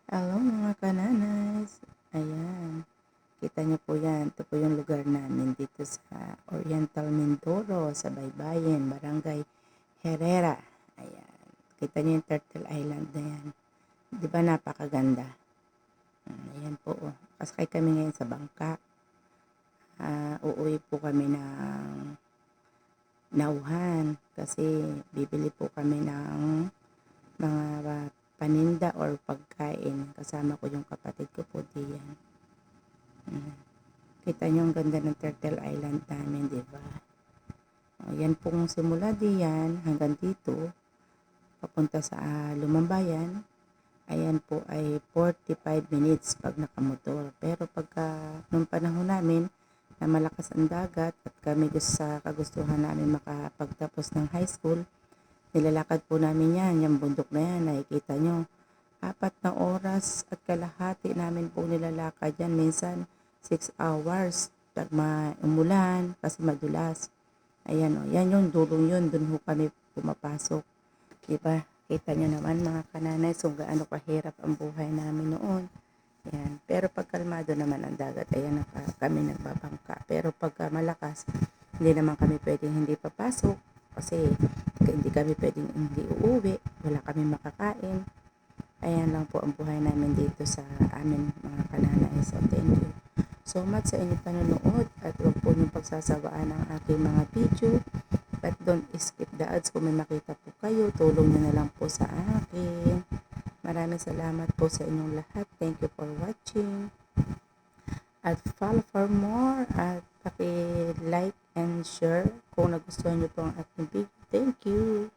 Hello mga kananas. Ayan. Kita niyo po yan. Ito po yung lugar namin dito sa Oriental Mindoro, sa Baybayin, Barangay Herrera. Ayan. Kita niyo yung Turtle Island na yan. Di ba napakaganda? Ayan po. Oh. Kasakay kami ngayon sa bangka. Uuwi po kami ng Nauhan kasi bibili po kami ng mga paninda or pagkain. Kasama ko yung kapatid ko po diyan. Kita nyo ang ganda ng Turtle Island namin, di ba? Yan pong simula diyan hanggang dito, papunta sa Lumambayan. Ayan po ay 45 minutes pag nakamotor. Pero pagka nung panahon namin na malakas ang dagat at kami sa kagustuhan namin makapagtapos ng high school, nilalakad po namin yan, yung bundok na yan, nakikita nyo. 4 na oras at kalahati namin po nilalakad yan. Minsan 6 hours pag umulan kasi madulas. Ayan o, yan yung dulong yun, dun ho kami pumapasok. Diba? Kita nyo naman mga kananay, so gaano kahirap ang buhay namin noon. Ayan. Pero pag kalmado naman ang dagat, ayan kami nagbabangka. Pero pagka malakas, hindi naman kami pwedeng hindi papasok kasi hindi kami pwedeng hindi uuwi, wala kami makakain. Ayan lang po ang buhay namin dito sa amin mga kananay. So thank you so much sa inyong panonood at huwag po niyong pagsasawaan ang aking mga video. But don't skip the ads. Kung may makita po kayo, tulong niyo na lang po sa akin. Maraming salamat po sa inyong lahat. Thank you for watching. At follow for more. At paki-like and share kung nagustuhan niyo po ang aking video. Thank you.